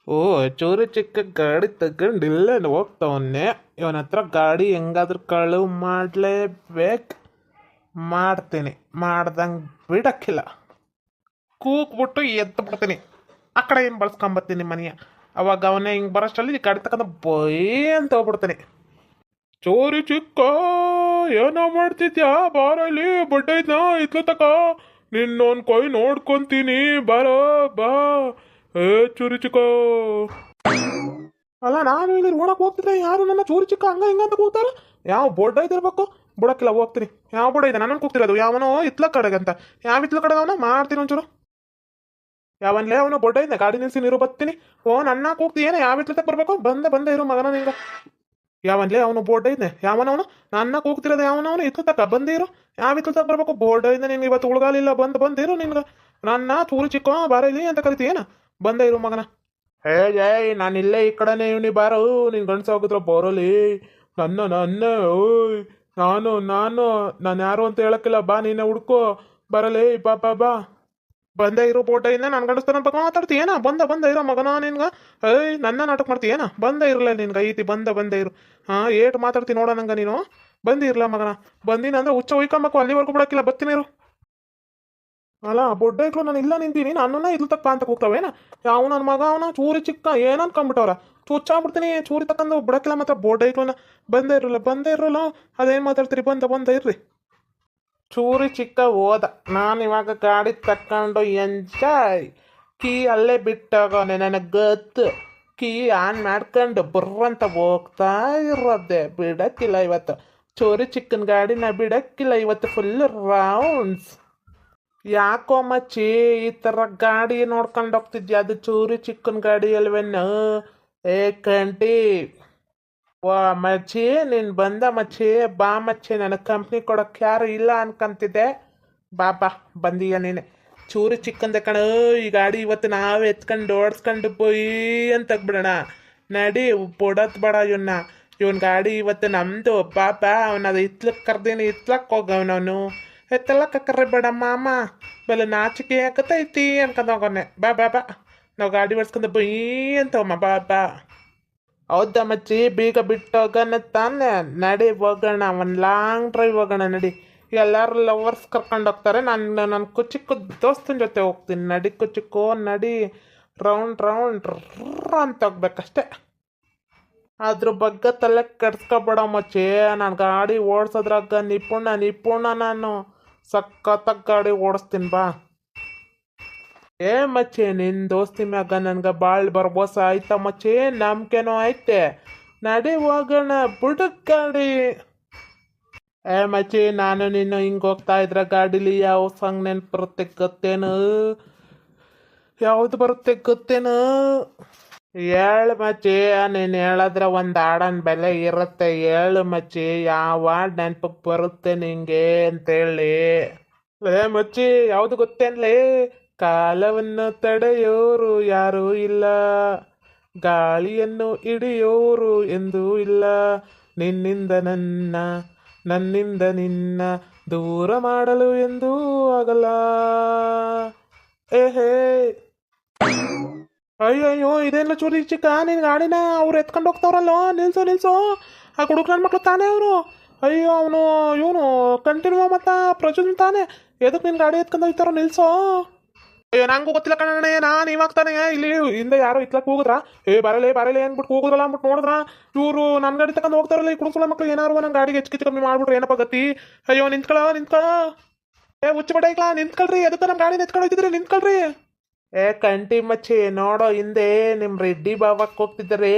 ಓ, ಚೂರಿ ಚಿಕ್ಕ ಗಾಡಿ ತಗೊಂಡು ಇಲ್ಲೇ ಹೋಗ್ತಾವನ್ನೆ. ಇವನ ಹತ್ರ ಗಾಡಿ ಹೆಂಗಾದ್ರೂ ಕಳು ಮಾಡಲೇಬೇಕು. ಮಾಡ್ತೀನಿ, ಮಾಡ್ದಂಗೆ ಬಿಡಕ್ಕಿಲ್ಲ. ಕೂಗ್ಬಿಟ್ಟು ಎದ್ದು ಬಿಡ್ತೀನಿ. ಆ ಕಡೆ ಏನು ಬಳಸ್ಕೊಂಬತ್ತೀನಿ ಮನೆಯ. ಅವಾಗ ಅವನೇ ಹಿಂಗೆ ಬರೋಷ್ಟರಲ್ಲಿ ಗಾಡಿ ತಗೊಂಡು ಬೈ ಅಂತ ಹೋಗ್ಬಿಡ್ತೀನಿ. ಚೋರಿ ಚಿಕ್ಕ, ಏನೋ ಮಾಡ್ತಿದ್ಯಾ? ಬಾರಲ್ಲಿ ಬಡ್ಡ ಇದ್ನ ಇತ್ಲ ತಕ. ನಿನ್ನೊಂದು ಕೈ ನೋಡ್ಕೊಂತೀನಿ, ಬಾರೋ ಬಾ. ಏ ಚೂರಿ ಚಿಕ್ಕ. ಅಲ್ಲ, ನಾನು ಇಲ್ಲಿ ನೋಡಕ್ ಹೋಗ್ತಿದ್ರೆ ಯಾರು ನನ್ನ ಚೂರಿ ಚಿಕ್ಕ ಹಂಗ ಹಿಂಗ ಅಂತ ಕೂಗ್ತಾರ. ಯಾವ ಬೋರ್ಡ್ ಇದಿರ್ಬೇಕು. ಬಿಡಕ್ಕಿಲ್ಲ, ಹೋಗ್ತೀನಿ. ಯಾವ ಬೋರ್ಡ್ ಇದೆ ನಾನು ಕೂಗ್ತಿರೋದು? ಯಾವನೋ ಇತ್ಲ ಕಡೆಗಂತ. ಯಾವ ಇತ್ಲ ಕಡೆಗ ಅವನ ಮಾಡ್ತೀನಿ ಒಂಚೂರು. ಯಾವನ್ಲೇ ಅವನು ಬೊಡ್ಡ ಇದ್ದ ಗಾಡಿ ನಿಲ್ಸಿ ನೀರು ಬತ್ತೀನಿ. ಓ, ನನ್ನ ಕೂಗ್ತಿ ಯಾವ ಇತ್ಲ ತಕ್ಕ ಬರ್ಬೇಕು? ಬಂದೆ ಇರು ಮಗನ ನಿಂಗ. ಯಾವನ್ಲೇ ಅವನು ಬೋರ್ಡ್ ಇದ್ದೆ? ಯಾವನವನು ನನ್ನ ಕೂಗ್ತಿರೋದು? ಯಾವನವನು ಇತ್ಲ ತಕ್ಕ ಬಂದಿರು. ಯಾವ ಇತ್ಲ ತಕ್ಕ ಬರ್ಬೇಕು? ಬೋರ್ಡ್ ಇದ್ದ ನಿನ್ಗೆ ಇವತ್ತು ಉಳ್ಗಾಲಿಲ್ಲ. ಬಂದಿರು ನಿನ್ಗ. ನನ್ನ ಚೂರಿ ಚಿಕ್ಕ ಬಾರಲಿ ಅಂತ ಕರಿತೀಯೇನ? ಬಂದೇ ಇರು ಮಗನ. ಏಯ್ ನಾನು ಇಲ್ಲೇ ಈ ಕಡೆನೇ ಇವನಿ. ಬಾರೋ, ನಿನ್ ಗಂಡಸ ಹೋಗಿದ್ರ ಬರೋಲಿ. ನನ್ನ ಓಯ್, ನಾನು ಯಾರು ಅಂತ ಹೇಳಕ್ಕಿಲ್ಲ. ಬಾ, ನೀನೆ ಹುಡ್ಕೋ. ಬರಲಿ, ಬಾ. ಬಂದೇ ಇರೋ ಬೋಟದಿಂದ ನಾನು ಗಂಡಸ್ತಾನ ಬಗ್ಗೆ ಮಾತಾಡ್ತೀಯೇನ? ಬಂದ ಇರೋ ಮಗನ ನಿನ್ಗ. ಏಯ್, ನನ್ನ ನಾಟಕ ಮಾಡ್ತೀಯೇನ? ಬಂದ ಇರಲ್ಲ ನಿನ್ಗ ಐತಿ. ಬಂದ ಇರು. ಏಟ್ ಮಾತಾಡ್ತೀನಿ ನೋಡ ನಂಗ ನೀನು. ಬಂದಿರ್ಲ ಮಗನ. ಬಂದಿನ ಅಂದ್ರೆ ಹುಚ್ಚ ಹೊಯ್ಕೊಂಬೇಕು. ಅಲ್ಲಿವರೆಗೂ ಬಿಡಕ್ಕಿಲ್ಲ. ಬರ್ತೀನಿ ಇರು. ಅಲ್ಲ, ಬೊಡ್ಡೈಕ್ಳು ನಾನು ಇಲ್ಲ ನಿಂತೀನಿ. ನನ್ನನ್ನ ಇದ್ಲು ತಕ್ಕ ಅಂತ ಕೂಗ್ತಾವೇನ? ಯಾವ ನನ್ನ ಮಗ ಅವನ ಚೂರಿ ಚಿಕ್ಕ ಏನು ಅನ್ಕೊಂಬಿಟ್ಟವ್ರ. ಚುಚ್ಚಾಗ್ಬಿಡ್ತೀನಿ. ಚೂರಿ ತಕ್ಕಂದು ಬಿಡಕ್ಕಿಲ್ಲ. ಮಾತ್ರ ಬೋರ್ಡೈಕ್ಳನ್ನ ಬಂದೇ ಇರಲ್ಲ. ಅದೇನು ಮಾತಾಡ್ತೀರಿ? ಬಂದ ಇರ್ರಿ. ಚೂರಿ ಚಿಕ್ಕ ಹೋದ. ನಾನು ಇವಾಗ ಗಾಡಿ ತಕ್ಕೊಂಡು ಎಂಜಾಯ್. ಕೀ ಅಲ್ಲೇ ಬಿಟ್ಟೋಗವನೆ, ನನಗೆ ಗೊತ್ತು. ಕೀ ಆನ್ ಮಾಡ್ಕೊಂಡು ಬರ್ರಂತ ಹೋಗ್ತಾ ಇರೋದೆ. ಬಿಡಕ್ಕಿಲ್ಲ ಇವತ್ತು. ಚೂರಿ ಚಿಕ್ಕನ ಗಾಡಿನ ಬಿಡಕ್ಕಿಲ್ಲ ಇವತ್ತು. Full rounds. ಯಾಕೋ ಮಚ್ಚಿ ಈ ಥರ ಗಾಡಿ ನೋಡ್ಕೊಂಡು ಹೋಗ್ತಿದ್ಯಾ? ಅದು ಚೂರಿ ಚಿಕ್ಕನ ಗಾಡಿ ಅಲ್ವೇನು? ಏ ಕಂಟಿ. ವಾ ಮಚ್ಚಿ, ನೀನು ಬಂದ ಮಚ್ಚಿ. ಬಾ ಮಚ್ಚಿ, ನನಗೆ ಕಂಪ್ನಿ ಕೊಡೋಕ್ಕೆ ಯಾರು ಇಲ್ಲ ಅನ್ಕೊಂತಿದ್ದೆ. ಬಾ ಬಂದೀಯ ನೀನೆ. ಚೂರಿ ಚಿಕ್ಕಂದೆ ಕಣ ಈ ಗಾಡಿ. ಇವತ್ತು ನಾವು ಎತ್ಕೊಂಡು ಓಡಿಸ್ಕೊಂಡು ಬೊಯ್ ಅಂತ ಬಿಡೋಣ. ನಡಿ, ಬಿಡೋದು ಬೇಡ ಇವನ್ ಗಾಡಿ ಇವತ್ತು ನಮ್ಮದು. ಬಾ ಅವನದು ಇತ್ಲಕ್ಕೆ ಕರ್ದೀನಿ. ಇತ್ಲಕ್ಕೆ ಹೋಗವನವನು. ಎತ್ತಲಕ್ಕ ಕರ್ರಿ ಮಾಮ. ಬೆಲೆ ನಾಚಿಕೆ ಯಾಕತ್ತೈತಿ ಅನ್ಕೊಂಡು ಹೋಗೋನೆ. ಬಾ ನಾವು ಗಾಡಿ ಓಡಿಸ್ಕೊಂಡು ಬೊಯ್ ಅಂತ ಹೋಮ. ಬಾ. ಹೌದಾ ಮಚ್ಚಿ, ಬೀಗ ಬಿಟ್ಟೋಗೋಣ ತಾನೆ? ನಡಿ ಹೋಗೋಣ. ಒಂದು ಲಾಂಗ್ ಡ್ರೈವ್ ಹೋಗೋಣ. ನಡಿ. ಎಲ್ಲರೂ ಲವರ್ಸ್ ಕರ್ಕೊಂಡು ಹೋಗ್ತಾರೆ. ನಾನು ಕುಚಿಕ್ಕು ದೋಸ್ತನ ಜೊತೆ ಹೋಗ್ತೀನಿ. ನಡಿ ಕುಚಿಕ್ಕು, ನಡಿ. ರೌಂಡ್ ಅಂತ ಹೋಗ್ಬೇಕಷ್ಟೆ. ಅದ್ರ ಬಗ್ಗೆ ತಲೆ ಕೆಡ್ಸ್ಕೊಬೇಡ ಮಚ್ಚಿ. ನಾನು ಗಾಡಿ ಓಡಿಸೋದ್ರಾಗ ನಿಪುಣ. ನಾನು ಸಖತ್ತಾಗಿ ಗಾಡಿ ಓಡಿಸ್ತೀನಿ. ಬಾ. ಏ ಮಚ್ಚಿ, ನಿನ್ನ ದೋಸ್ತಿ ಮ್ಯಾಗ ನನ್ಗೆ ಭಾಳ ಭರವಸ ಆಯ್ತಾ ಮಚ್ಚಿ? ನಂಬಿಕೆನೂ ಐತೆ. ನಡಿ ಹೋಗೋಣ. ಬುಡಕ್ ಗಾಡಿ. ಏ ಮಚ್ಚಿ, ನಾನು ನೀನು ಹಿಂಗೆ ಹೋಗ್ತಾ ಇದ್ರೆ ಗಾಡೀಲಿ ಯಾವ ಸಾಂಗ್ ನೆನ್ಪು ಬರುತ್ತೆ ಗೊತ್ತೇನು? ಯಾವುದು ಬರುತ್ತೆ ಗೊತ್ತೇನು? ಹೇಳು ಮಚ್ಚಿ. ನೀನು ಹೇಳಿದ್ರೆ ಒಂದು ಹಾಡನ ಬೆಲೆ ಇರುತ್ತೆ. ಹೇಳು ಮಚ್ಚಿ, ಯಾವ ಹಾಡು ನೆನ್ಪಕ್ಕೆ ಬರುತ್ತೆ ನಿಂಗೆ ಅಂತೇಳಿ. ಲೇ ಮಚ್ಚಿ, ಯಾವುದು ಗೊತ್ತೇನ್ಲೇ? ಕಾಲವನ್ನು ತಡೆಯೋರು ಯಾರೂ ಇಲ್ಲ, ಗಾಳಿಯನ್ನು ಹಿಡಿಯೋರು ಎಂದೂ ಇಲ್ಲ. ನಿನ್ನಿಂದ ನನ್ನಿಂದ ನಿನ್ನ ದೂರ ಮಾಡಲು ಎಂದೂ ಆಗಲ್ಲ. ಏಹೇ. ಅಯ್ಯಯ್ಯೋ, ಇದೇನಿಲ್ಲ ಚೂರಿ ಚಿಕ್ಕ. ನಿನ್ನ ಗಾಡಿನ ಅವ್ರು ಎತ್ಕೊಂಡು ಹೋಗ್ತಾವ್ರಲ್ಲೋ. ನಿಲ್ಸೋ. ಆ ಹುಡುಗ ನನ್ನ ಮಕ್ಳು ತಾನೇ ಅವರು. ಅಯ್ಯೋ, ಇವನು ಕಂಟಿನ್ಯೂ ಮತ್ತು ಪ್ರಜ್ವಲ್ ತಾನೇ. ಎದಕ್ಕೆ ನಿನ್ನ ಗಾಡಿ ಎತ್ಕೊಂಡು ಹೋಗ್ತಾರೋ? ನಿಲ್ಸೋ. ಅಯ್ಯೋ, ನಂಗೂ ಗೊತ್ತಿಲ್ಲ ಕಣಣ್ಣ. ನಾನು ಇವಾಗ ತಾನೇ ಇಲ್ಲಿ ಹಿಂದೆ ಯಾರೋ ಇತ್ಲಕ್ಕೆ ಹೋಗುದ್ರಾ? ಬರಲೇ ಅಂದ್ಬಿಟ್ಟು ಹೋಗುದ್ರಲ್ಲ ಅಂದ್ಬಿಟ್ಟು ನೋಡಿದ್ರ ಇವರು ನನ್ನ ಗಾಡಿ ತಗೊಂಡು ಹೋಗ್ತಾರಲ್ಲ. ಈ ಕುಡುಕುಳ ಮಕ್ಳು ಏನಾರು ನನ್ನ ಗಾಡಿಗೆ ಹೆಚ್ಚು ಕಮ್ಮಿ ಮಾಡ್ಬಿಟ್ರೆ ಏನಪ್ಪ ಗತಿ? ಅಯ್ಯೋ, ನಿಂತ್ಕೊಳ್ಳ. ಏ ಹುಚ್ಚ ಬಡೈಕ್ಲಾ, ನಿಂತ್ಕೊಳ್ರಿ. ಅದಕ್ಕೆ ನಮ್ಮ ಗಾಡಿ ಎತ್ಕೊಂಡು ಹೋಗ್ತಿದ್ರಿ. ನಿಂತ್ಕೊಳ್ರಿ. ಏ ಕಂಟಿ ಮಚ್ಚಿ, ನೋಡೋ ಹಿಂದೆ ನಿಮ್ಮ ರೆಡ್ಡಿ ಬಾಬಕ್ಕೆ ಹೋಗ್ತಿದ್ದಾರೆ.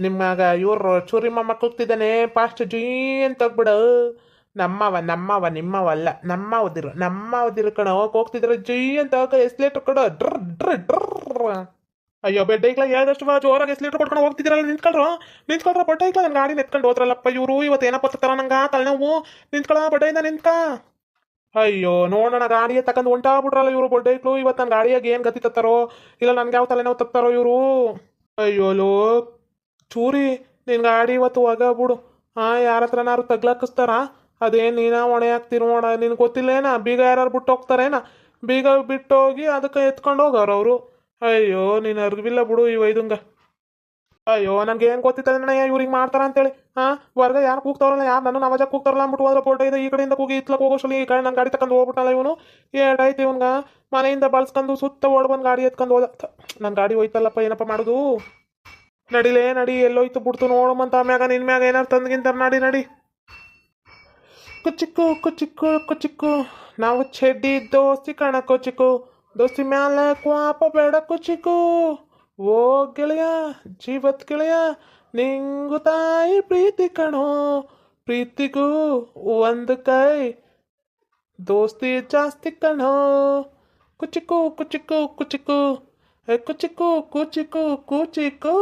ನಿಮ್ಮಾಗ ಇವ್ರು ಚೂರಿ ಮಮ್ಮಕ್ಕೆ ಹೋಗ್ತಿದ್ದಾನೆ. ಫಾಸ್ಟ್ ಜುಯ್ ಅಂತ ಹೋಗ್ಬಿಡು. ನಮ್ಮವ ನಿಮ್ಮವಲ್ಲ. ನಮ್ಮವದಿರು ಕಣ. ಹೋಗ್ತಿದ್ರೆ ಜುಯ್ ಅಂತ ಹೋಗ. ಎಸ್ಲೇಟರ್ ಕೊಡು. ಡ್ರ. ಅಯ್ಯೋ ಬೆಡ್ಡೈಕ್ಲ, ಹೇಳಿದಷ್ಟು ಜೋರಾಗಿ ಎಸ್ಲೇಟರ್ ಕೊಡ್ಕೊಂಡು ಹೋಗ್ತಿದ್ದೀರಲ್ಲ. ನಿಂತ್ಕೊಳ್ರ ಬಡ್ಡೈಕ್ಲ. ನನ್ನ ಗಾಡಿನ ಎತ್ಕೊಂಡು ಹೋದ್ರಲ್ಲಪ್ಪ ಇವರು. ಇವತ್ತು ಏನಪ್ಪ ತರ ನಂಗೆ ತಲೆನೋವು. ನಿಂತ್ಕೊಳ ಬಡ್ಡೈಂದ ನಿಂತ್ಕ. ಅಯ್ಯೋ, ನೋಡೋಣ. ಗಾಡಿಗೆ ತಗೊಂಡು ಹೊಂಟಾಗ್ಬಿಟ್ರಲ್ಲ ಇವರು ಬಡ್ಡೈಕ್ಳು. ಇವತ್ತು ನನ್ನ ಗಾಡಿಯಾಗ ಏನು ಗತಿ ತತ್ತಾರೋ, ಇಲ್ಲ ನನ್ಗೆ ಯಾವ ತಲೆನೋವು ತತ್ತಾರೋ ಇವರು. ಅಯ್ಯೋ ಚೂರಿ, ನಿನ್ನ ಗಾಡಿ ಇವತ್ತು ಹೋಗಬಿಡು. ಯಾರ ಹತ್ರನಾರು ತಗ್ಲಾಕಿಸ್ತಾರ? ಅದೇನು ನೀನ ಹೊಣೆ ಹಾಕ್ತಿರು ನೋಡ, ನಿನಗೆ ಗೊತ್ತಿಲ್ಲೇನ ಬೀಗ ಯಾರು ಬಿಟ್ಟು ಹೋಗ್ತಾರೇನ? ಬೀಗ ಬಿಟ್ಟೋಗಿ ಅದಕ್ಕೆ ಎತ್ಕೊಂಡು ಹೋಗವ್ರು ಅವರು. ಅಯ್ಯೋ ನೀನು ಅರ್ಗಿಲ್ಲ ಬಿಡು ಈ ವೈದಂಗ. ಅಯ್ಯೋ ನನಗೆ ಏನು ಗೊತ್ತಿತ್ತಣ್ಣ ಇವ್ರಿಗೆ ಮಾಡ್ತಾರ ಅಂತೇಳಿ. ಹೊರ್ಗ ಯಾರು ಕೂಗ್ತಾರಲ್ಲ, ಯಾರು ನನ್ನ ನವಜಾಗ ಕೂಗ್ತಾರಲ್ಲ ಅಂದ್ಬಿಟ್ಟು ಹೋದ್ರೆ ಫೋಟೋ ಇದೆ ಈ ಕಡೆಯಿಂದ ಕೂಗಿ ಇತ್ಲಕ್ಕೆ ಹೋಗೋಷ್ಟಲ್ಲಿ ಈ ಕಡೆ ನನ್ನ ಗಾಡಿ ತಗೊಂಡು ಹೋಗ್ಬಿಟ್ಟಲ್ಲ ಇವನು. ಏಟಾಯ್ತು ಇವನ್ಗ, ಮನೆಯಿಂದ ಬಳಸ್ಕೊಂಡು ಸುತ್ತ ಓಡ್ ಬಂದು ಗಾಡಿ ಎತ್ಕೊಂಡು ಹೋದ. ನನ್ನ ಗಾಡಿ ಹೋಯ್ತಲ್ಲಪ್ಪ, ಏನಪ್ಪ ಮಾಡೋದು? ನಡಿಲೇ ನಡಿ, ಎಲ್ಲೋಯ್ತು ಬಿಡ್ತು ನೋಡಮಂತ. ಮ್ಯಾಗ ನಿನ್ ಮ್ಯಾಗ ಏನಾರು ತಂದ್ಗಿಂತಾರ, ನಡಿ ನಡಿ. ಕುಚಿಕ್ಕು ಕುಚಿಕ್ಕು ಕುಚಿಕ್ಕು, ನಾವು ಚೆಡ್ಡಿ ದೋಸ್ತಿ ಕಣ ಕುಚಿಕ್ಕು, ದೋಸ್ತಿ ಮ್ಯಾಲೆ ಕ್ವಾಪ ಬೇಡ ಕುಚಿಕ್ಕು. ಓ ಗೆಳೆಯ, ಜೀವತ್ ಗೆಳೆಯ, ನಿಂಗು ತಾಯಿ ಪ್ರೀತಿ ಕಣೋ, ಪ್ರೀತಿಗೂ ಒಂದು ಕೈ, ದೋಸ್ತಿ ಜಾಸ್ತಿ ಕಣೋ. ಕುಚಿಕ್ಕು ಕುಚಿಕ್ಕು ಕುಚಿಕ್ಕು, ಕುಚಿಕ್ಕು ಕುಚಿಕ್ಕು ಕುಚಿಕ್ಕು.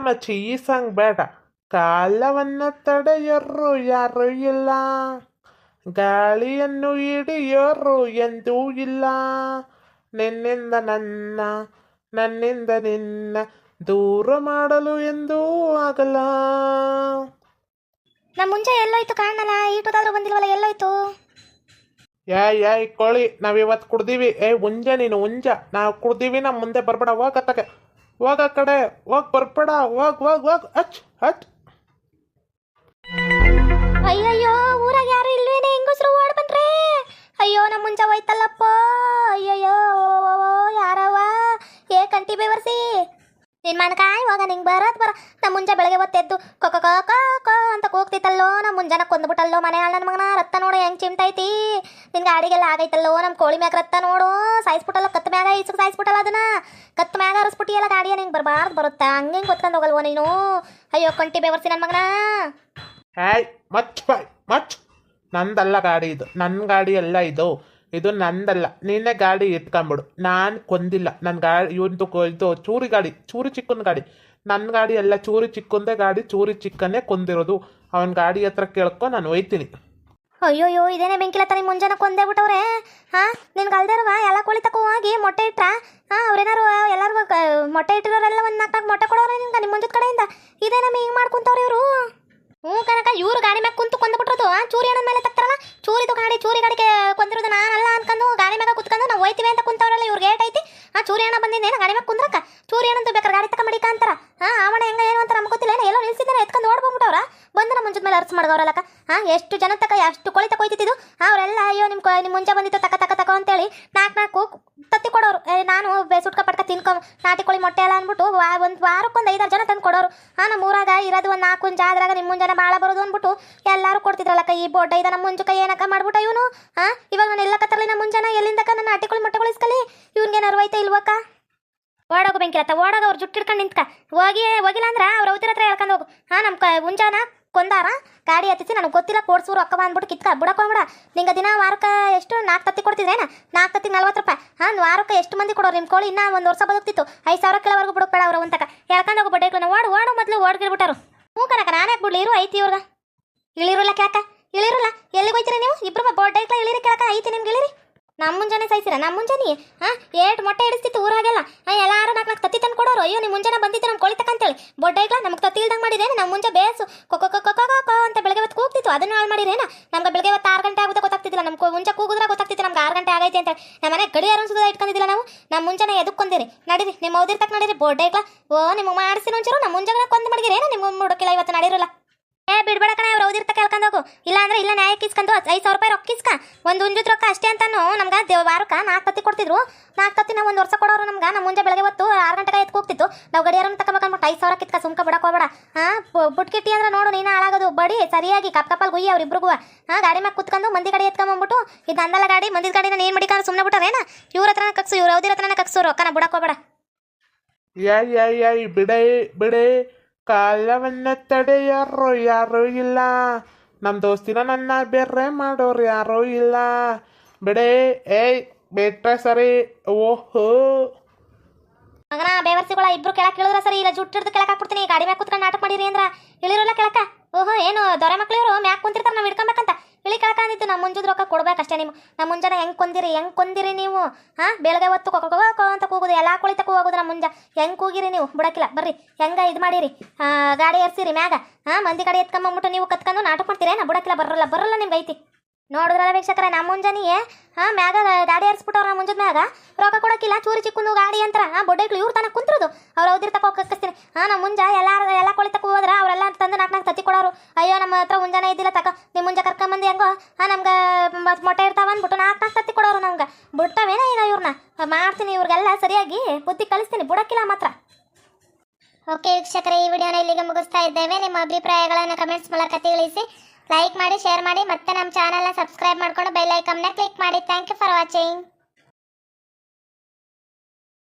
ಮಚ್ಚಿ ಈ ಸಾಂಗ್ ಬೇಡ. ಕಾಲವನ್ನು ತಡೆಯರು ಯಾರು ಇಲ್ಲ, ಗಾಳಿಯನ್ನು ಹಿಡಿಯೋರು ಎಂದೂ ಇಲ್ಲ. ನಿನ್ನಿಂದ ನನ್ನ, ನನ್ನಿಂದ ನಿನ್ನ ದೂರ ಮಾಡಲು ಎಂದೂ ಆಗಲ್ಲ. ನಮ್ಮ ಮುಂಜೆ ಎಲ್ಲೋಯ್ತು ಕಾಣಲ್ಲ, ಈಟೋದಾದ್ರೂ ಬಂದಿಲ್ವಲ್ಲ, ಎಲ್ಲೋಯ್ತು? ಏಯ್ ಕೋಳಿ, ನಾವಿವತ್ತು ಕುಡ್ದೀವಿ. ಉಂಜ ನೀನು ಉಂಜ, ನಾವು ಕುಡ್ದೀವಿ, ನಮ್ಮ ಮುಂದೆ ಬರ್ಬೇಡ, ಹೋಗತ್ತಕ್ಕೆ ಹೋಗ ಕಡೆ ಹೋಗ್, ಬರ್ಬೇಡ, ಹೋಗ್ ಹಚ್ ಹಚ್. ಅಯ್ಯಯ್ಯೋ, ಊರಾಗ ಯಾರು ಇಲ್ವೇನೆ, ಹೆಂಗಸ್ರು ಓಡ್ ಬಂದ್ರೆ. ಅಯ್ಯೋ ನಮ್ಮ ಮುಂಜೆ ಹೋಯ್ತಲ್ಲಪ್ಪ. ಅಯ್ಯಯ್ಯೋ ಯಾರವ, ಕಂಟಿ ಬೇವರ್ಸಿ ನಿನ್ ಮನ್ಕಾಯ್ ಹೋಗ, ನಿಂಗೆ ಬರೋದು ಬರ. ನಮ್ಮ ಮುಂಜೆ ಬೆಳಗ್ಗೆ ಹೊತ್ತೆದ್ದು ಕೊಕ್ಕ ಕೊಕ್ಕ ಕೋ ಅಂತ ಕೂಗ್ತಿತ್ತಲ್ಲೋ, ನಮ್ಮ ಮುಂಜಾನ ಕೊಂದ್ಬಿಟ್ಟಲ್ಲೋ ಮನೆ ಹಾಳು ನನ್ನ ಮಗನ. ರಕ್ತ ನೋಡು ಹೆಂಗ್ ಚಿಮ್ತೈತಿ, ನಿನ್ ಗಾಡಿಗೆಲ್ಲ ಆಗೈತಲ್ಲೋ. ನಮ್ಮ ಕೋಳಿ ಮ್ಯಾಗ ರಕ್ತ ನೋಡು, ಸಾಯಿಸ್ಬಿಟ್ಟಲ್ಲ, ಕತ್ ಮ್ಯಾಗ ಇಸಕ್ ಸಾಯಿಸ್ಬಿಟ್ಟಲ್ಲ ಅದನ್ನ, ಕತ್ ಮ್ಯಾಗ ಹರಿಸ್ಬಿಟ್ಟಿಯಲ್ಲ ಗಾಡಿಯ. ನಿಂಗೆ ಬರ್ಬಾರ್ದು ಬರುತ್ತಾ, ಹಂಗೆ ಗೊತ್ಕೊಂಡು ಹೋಗಲ್ವೋ ನೀನು? ಅಯ್ಯೋ ಕಂಟಿ ಬೇವರ್ಸಿ ನನ್ನ ಮಗನ. Much bye much. ನಂದಲ್ಲ ಗಾಡಿ ಇದು, ನನ್ನ ಗಾಡಿ ಎಲ್ಲ ಇದು ನಂದಲ್ಲ. ನೀನೇ ಗಾಡಿ ಇಟ್ಕೊಂಬಿಡು, ನಾನು ಕೊಂದಿಲ್ಲ. ನನ್ನ ಗಾಡಿ ಇದು ಚೂರಿ ಗಾಡಿ, ಚೂರಿ ಚಿಕ್ಕನ ಗಾಡಿ. ನನ್ನ ಗಾಡಿ ಎಲ್ಲ ಚೂರಿ ಚಿಕ್ಕಂದೇ ಗಾಡಿ, ಚೂರಿ ಚಿಕ್ಕನ್ನೇ ಕೊಂದಿರೋದು. ಅವನ ಗಾಡಿ ಹತ್ರ ಕೇಳ್ಕೊ, ನಾನು ಒಯ್ತೀನಿ. ಅಯ್ಯೋಯ್ಯೋ, ಇದೇನೇ ಬೆಂಕಿಲತ್ತ ನಿಮ್ಮ ಮುಂಜಾನೆ ಕೊಂದೇ ಬಿಟ್ಟವ್ರೆ. ನಿನ್ಗೆ ಅಲ್ದಿರುವ ಎಲ್ಲ ಕೋಳಿ ತಕೋ ಹೋಗಿ ಮೊಟ್ಟೆ ಇಟ್ರ. ಅವ್ರೇನಾರು ಎಲ್ಲರಿಗೂ ಮೊಟ್ಟೆ ಇಟ್ಟಿರೋರೆಲ್ಲ ಒಂದು 4 ಮೊಟ್ಟೆ ಕೊಡೋರೆ ನಿಮ್ಗೆ ನಿಮ್ಮ ಮುಂಜದ ಕಡೆಯಿಂದ. ಇದೇ ನಮಗೆ ಹಿಂಗೆ ಮಾಡ್ಕೊಂತವ್ರೆ ಇವರು. ಕನಕ ಇವ್ರು ಗಾಡಿ ಮ್ಯಾಗ ಕುಂತು ಕೊಂದ್ಬಿಟ್ರದು. ಚೂರಿ ಅಣ್ಣ ಮೇಲೆ ತಕ್ತಾರಲ್ಲ, ಚೂರಿ ಗಾಡಿಗೆ ಕೊಂದಿರೋದು ನಾನಲ್ಲ ಅನ್ಕೊಂಡು ಗಾಡಿ ಮ್ಯಾಗ ಕುತ್ಕೊಂಡು ನಾವು ಹೋಯ್ತೀವಿ ಅಂತ ಕುಂತವ್ರಲ್ಲ. ಇವ್ರಿಗೆ ಏಟ್ ಐತಿ? ಚೂರಿ ಅಣ್ಣ ಬಂದಿದ್ದೇನ ಗಾಡಿ ಮ್ಯಾಗ ಕುಂದ್ರಕ್ಕ? ಚೂರಿ ಅಣ್ಣಂದು ಬೇಕಾದ್ರೆ ಗಾಡಿ ತಕ ಮಡಿಕ ಅಂತಾರ. ಆವಣ ಹೆಂಗ ಏನು ಅಂತ ನಮ್ಗೆ ಗೊತ್ತಿಲ್ಲ. ಎಲ್ಲೋ ನಿಲ್ಸಿದ್ದಾರೆ, ಎತ್ಕೊಂಡು ಓಡ್ಬೋಗ್ಬಿಟ್ಟವ್ರ. ಬಂದು ನಮ್ಮ ಮುಂಜದ ಮೇಲೆ ಅರ್ಸ್ ಮಾಡ್ದವ್ರಲ್ಲಕ್ಕ. ಎಷ್ಟು ಜನ ತಕ, ಎಷ್ಟು ಕೋಳಿ ತಕೋಯ್ತಿದ್ದು ಅವರೆಲ್ಲ. ಅಯ್ಯೋ ನಿಮ್ಮ ಮುಂಜೆ ಬಂದಿತ್ತು ತಕ ಅಂತೇಳಿ 4 ತತ್ತಿ ಕೊಡೋರು. ನಾನು ಸುಟ್ಕ ಪಟ್ಕ ತಿನ್ಕೊ ನಾಟಿ ಕೋಳಿ ಮೊಟ್ಟೆ ಎಲ್ಲ ಅಂದ್ಬಿಟ್ಟು ಒಂದು ವಾರಕ್ಕೊಂದು 5-6 ಜನ ತಂದು ಕೊಡೋರು. ನಮ್ಮ ಊರಾಗ ಇರೋದು ಒಂದು 4 ಹುಂಜ, ಅದ್ರಾಗ ನಿಮ್ಮ ಮುಂಜಾನೆ ಭಾಳ ಬರೋದು ಅಂದ್ಬಿಟ್ಟು ಎಲ್ಲರೂ ಕೊಡ್ತಿದ್ರಲ್ಲಕ್ಕ. ಈ ಬೋಡ್ಡ ಇದ ನಮ್ಮ ಮುಂಜಕ ಏನಕ್ಕ ಮಾಡ್ಬಿಟ್ಟ ಇವನು. ಇವಾಗ ನಾನು ಎಲ್ಲ ಕತ್ತರಲಿ ನಮ್ಮ ಮುಂಜಾನೆ ಎಲ್ಲಿಂದಕ್ಕ ನನ್ನ ನಾಟಿ ಕೋಳಿ ಮೊಟ್ಟೆಗಳು ಇಸ್ಕಲಿ. ಇವ್ನಿಗೆ ಅರ್ವೈತ ಇಲ್ವಕ್ಕ? ಓಡೋಗು ಬೆಂಕಿರತ್ತ, ಓಡೋಗ. ಅವ್ರು ಜುಟ್ಟು ಹಿಡ್ಕೊಂಡು ನಿಂತ್ಕ. ಹೋಗಿಲ್ಲ ಅಂದ್ರೆ ಅವ್ರ ಅವತಿರ ಹತ್ರ ಹೇಳ್ಕೊಂಡು ಹೋಗು. ನಮ್ಮ ಮುಂಜಾನ ಕೊಂದಾರ ಗಾಡಿ ಹತ್ತಿಸಿ ನನಗೆ ಗೊತ್ತಿಲ್ಲ, ಕೋಡ್ಸೂರು ಅಕ್ಕ ಅಂದ್ಬಿಟ್ಟು ಕಿತ್ಕ ಬಿಡಕೋಬೇಡ. ನಿಂಗೆ ದಿನ ವಾರಕ್ಕೆ ಎಷ್ಟು 4 ತತ್ತಿ ಕೊಡ್ತಿದ್ರೇನ? 4 ತತ್ತಿಗೆ 40 ರೂಪಾಯಿ. ವಾರಕ್ಕೆ ಎಷ್ಟು ಮಂದಿ ಕೊಡೋರು ನಿಮ್ಮ ಕೋಳಿ? ಇನ್ನೂ 1 ವರ್ಷ ಬದುಕ್ತಿತ್ತು. 5,000 ಕಿಲೋವರೆಗೂ ಬಿಡೋಬೇಡ ಅವ್ರು ಅಂತಕ ಹೇಳ್ಕೊಂಡು ಹೋಗು. ಬಡ್ಡೆಗಳನ್ನ ಓಡು ಮೊದಲು ಓಡ್ಗಿರ್ಬಿಟ್ಟಾರು. ಕನಕ ನಾನು ಯಾಕೆ ಬಿಡ್ಲಿ? ಇರು ಐತಿ ಇವ್ರಗ. ಇಳಿರಲ್ಲ ಕ್ಯಾಕ, ಇಳಿರಲ್ಲ. ಎಲ್ಲಿಗೆ ಹೋಯ್ತೀರಿ ನೀವು ಇಬ್ಬರು? ಬೋಡ್ಡೈಕ್ಲ ಇಳಿರಿ ಕೇಳಕ ಐತಿ ನಿಮ್ಗೆ, ಇಳಿರಿ. ನಮ್ಮ ಮುಂಜಾನೆ ಸಾಯಿಸಿರ? ನಮ್ಮ ಮುಂಜಾನೆ ಏಟ್ ಮೊಟ್ಟೆ ಇಡಿಸ್ತಿತ್ತು ಊರಾಗೆಲ್ಲ. ಎಲ್ಲಾರು 4 ತತ್ತಿ ತಂದು ಕೊಡೋರು. ಅಯ್ಯೋ ನಿಮ್ಮ ಮುಂಜಾನೆ ಬಂದಿತ್ತು ನಮ್ಮ ಕೋಳಿ ತಕ್ಕಂತೇಳಿ. ಬೊಡ್ಡೈಗ್ಲ ನಮ್ಗೆ ತತ್ತಿ ಇಲ್ದಂಗೆ ಮಾಡಿರೇನು? ನಮ್ಮ ಮುಂಜೆ ಬೇಸು ಕೊಕ್ಕೋ ಅಂತ ಬೆಳಗ್ಗೆ ಹೊತ್ತು ಕೂಗ್ತಿತ್ತು. ಅದನ್ನು ಹಾಳು ಮಾಡಿರೇನ? ನಮ್ಗೆ ಬೆಳಗ್ಗೆ ಹೊತ್ತು 6 ಗಂಟೆ ಆಗುತ್ತೆ ಗೊತ್ತಾಗ್ತಿದ್ದಿಲ್ಲ. ನಮ್ಮ ಮುಂಚೆ ಕೂಗಿದ್ರೆ ಗೊತ್ತಾಗ್ತಿತ್ತು ನಮ್ಗೆ 6 ಗಂಟೆ ಆಗೈತೆ ಅಂತ. ನಮ್ಮ ಮನೆ ಗಡಿಯಾರ ಸುದ ಇಟ್ಕೊಂಡಿದ್ದಿಲ್ಲ ನಾವು. ನಮ್ಮ ಮುಂಜಾನೆ ಎದಕ್ಕೊಂದಿರಿ? ನಡೀರಿ ನಿಮ್ಮ ಓದಿರ್ ತಕ್ಕ ನಡೀರಿ. ಬೊಡ್ಡೈಗ್ಲ ನಿಮಗೆ ಮಾಡಿಸಿ ಒಂಚೂರು ನಮ್ಮ ಮುಂಜಾನೆ ಕೊಂದು ಮಡಗಿರೇನ? ನಿಮ್ಮ ಹುಡುಕಿಲ್ಲ ಇವತ್ತು ನಡೀರಲ್ಲ. ಬಿಡ್ಬೇಡ ಕಣ, ಅವ್ರು ಓದಿರ್ತ ಕೇಳ್ಕೊಂಡು ಹೋಗು. ಇಲ್ಲ ಅಂದ್ರೆ ಇಲ್ಲ ನ್ಯಾಯಕ್ಕೆ ಇಸ್ಕೊಂಡು 5,000 ರೂಪಾಯಿ ರೊಕ್ಕ ಇಸ್ಕ. ಒಂದು ಹುಂಜದ ರೊಕ್ಕ ಅಷ್ಟೇ ಅಂತಾನು ನಮ್ಗೆ ವಾರಕ್ಕೆ 4 ತತ್ತಿ ಕೊಡ್ತಿದ್ರು. 4 ತತ್ತಿ ನಾವು 1 ವರ್ಷ ಕೊಡೋರು ನಮ್ಗೆ. ನಮ್ಮ ಮುಂಜೆ ಬೆಳಗ್ಗೆ ಹೊತ್ತು 6 ಗಂಟೆಗೆ ಎತ್ತು ಹೋಗ್ತಿತ್ತು. ನಾವು ಗಡಿಯಾರನ್ನು ತಗೋಬೇಕಂದ್ಬಿಟ್ಟು 5,000 ಕಿತ್ಕ ಸುಮ್ಕ ಬಿಡಕ್ಕೆ ಹೋಗ್ಬೇಡ. ಬುಟ್ಕಿಟ್ಟಿ ಅಂದ್ರೆ ನೋಡು ನೀನು ಹಾಳಾಗೋದು. ಬಡಿ ಸರಿಯಾಗಿ ಕಪ್ಪಲ್ ಗುಯ್ಯಿ ಅವ್ರಿಬ್ರಿಗೂ. ಗಾಡಿ ಮ್ಯಾಗ ಕುತ್ಕೊಂಡು ಮಂದಿ ಗಾಡಿ ಎತ್ಕೊಂಬಂದ್ಬಿಟ್ಟು ಇದು ನಂದಲ್ಲ ಗಾಡಿ, ಮಂದಿದ ಗಾಡಿನ ಏನು ಮಡಿಕೊಂಡು ಸುಮ್ಮನೆ ಬಿಟ್ಟಾರೇನ? ಇವ್ರ ಹತ್ರನ ಕಕ್ಸು, ಇವ್ರು ಅವ್ದಿರ ಹತ್ರನ ಕಕ್ಸು. ರೊಕ್ಕನ ಬಿಡಕ್ಕೆ ಹೋಗ್ಬೇಡ. ಬಿಡೆ ಕಾಲವನ್ನು ತಡೆಯೋರು ಯಾರೂ ಇಲ್ಲ, ನಮ್ಮ ದೋಸ್ತಿನ ನನ್ನ ಬೇರೆ ಮಾಡೋರು ಯಾರೂ ಇಲ್ಲ. ಬಿಡೆ ಬಿಟ್ರೆ ಸರಿ. ಓಹೋ ಮಗನ ಬೇವರ್ಸಿಗಳ ಇಬ್ರು ಕೆಳಕ್ಕೆ ಇಳಿದ್ರೆ ಸರಿ, ಇಲ್ಲ ಜುಟ್ಟು ಹಿಡಿದು ಕೆಳಕ್ಕೆ ಹಾಕ್ಬಿಡ್ತೀನಿ. ಗಾಡಿ ಮ್ಯಾಗ ಕುತ್ಕೊಂಡು ನಾಟಕ ಮಾಡಿರಿ ಅಂದ್ರ ಇಳಿರೋಲ್ಲ ಕೆಳಕ. ಓಹೋ ಏನು ದೊರೆ ಮಕ್ಳಿವ್ರು ಮ್ಯಾಕ್ ಕುಂತಿರ್ತಾರೆ ನಾವು ಹಿಡ್ಕೊಬೇಕಂತ ಇಳಿ ಕೆಳಕಂದಿತ್ತು ನಮ್ಮ ಮುಂಜದ ರೊಕ್ಕ ಕೊಡ್ಬೇಕಷ್ಟೇ ನೀವು ನಮ್ಮ ಮುಂಜಾನೆ ಹೆಂಗೆ ಕೊಂದಿರಿ ನೀವು ಬೆಳಗ್ಗೆ ಹೊತ್ತು ಕೊಕೊ ಅಂತ ಕೂಗುದು ಎಲ್ಲ ಕುಳಿತಕ್ಕೂ ಹೋಗುದು ನಮ್ಮ ಮುಂಜ ಹೆಂಗೆ ಕೂಗಿರಿ ನೀವು ಬಿಡಕ್ಕಿಲ್ಲ ಬರ್ರಿ ಹೆಂಗೆ ಇದು ಮಾಡಿರಿ ಗಾಡಿ ಏರ್ಸಿರಿ ಮ್ಯಾಗ ಮಂದಿ ಕಡೆ ಎತ್ಕೊಂಬಂದ್ಬಿಟ್ಟು ನೀವು ಕತ್ಕೊಂಡು ನಾಟಕ ಮಾಡ್ತೀರೇನ ಬಿಡಕ್ಕಿಲ್ಲ ಬರಲ್ಲ ನಿಮ್ಗೆ ಐತಿ ನೋಡಿದ್ರಲ್ಲ ವೀಕ್ಷಕರೇ ನಮ್ಮ ಮುಂಜಾನೆಯೇ ಮ್ಯಾಗ ಗಾಡಿ ಏರ್ಸ್ಬಿಟ್ಟವ್ರು ನಮ್ಮ ಮುಂಜದ ಮ್ಯಾಗ ರೊಕ್ಕ ಕೊಡೋಕ್ಕಿಲ್ಲ ಚೂರಿ ಚಿಕ್ಕಂದು ಗಾಡಿ ಅಂತರ ಬೊಡ್ಡೆಗಳು ಇವ್ರು ತನಕ ಕುಂತ್ರದು ಅವ್ರು ಅವ್ದಿರ್ ತಕ ಕಕ್ಕಿಸ್ತೀನಿ ನಮ್ಮ ಮುಂಜ ಎಲ್ಲ ಕೊಳಿತಕ್ಕ ಹೋದ್ರೆ ಅವರೆಲ್ಲ ತಂದು ನಾಲ್ಕು ತತ್ತಿ ಕೊಡೋರು ಅಯ್ಯೋ ನಮ್ಮ ಹತ್ರ ಮುಂಜಾನೆ ಇದ್ದಿಲ್ಲ ತಕ ನಿಮ್ಮ ಮುಂಜೆ ಕರ್ಕೊಂಬಂದು ಹೆಂಗೋ ನಮ್ಗೆ ಮೊಟ್ಟೆ ಇರ್ತಾವ ಅಂದ್ಬಿಟ್ಟು ನಾಲ್ಕು ತತ್ತಿ ಕೊಡೋರು ನಮ್ಗೆ ಬಿಟ್ಟವೇನ ಏನೋ ಇವ್ರನ್ನ ಮಾಡ್ತೀನಿ ಇವ್ರಿಗೆಲ್ಲ ಸರಿಯಾಗಿ ಬುದ್ಧಿ ಕಲಿಸ್ತೀನಿ ಬಿಡಕ್ಕಿಲ್ಲ ಮಾತ್ರ. ಓಕೆ ವೀಕ್ಷಕರೇ, ಈ ವಿಡಿಯೋನ ಇಲ್ಲಿಗೆ ಮುಗಿಸ್ತಾ ಇದ್ದೇವೆ. ನಿಮ್ಮ ಅಭಿಪ್ರಾಯಗಳನ್ನು ಕಮೆಂಟ್ಸ್ ಮೂಲಕ ತಿಳಿಸಿ, ಲೈಕ್ ಮಾಡಿ, ಶೇರ್ ಮಾಡಿ, ಮತ್ತೆ ನಮ್ಮ ಚಾನಲ್ನ ಸಬ್ಸ್ಕ್ರೈಬ್ ಮಾಡ್ಕೊಂಡು ಬೆಲ್ ಐಕಾನ್ನ ಕ್ಲಿಕ್ ಮಾಡಿ. Thank you for watching.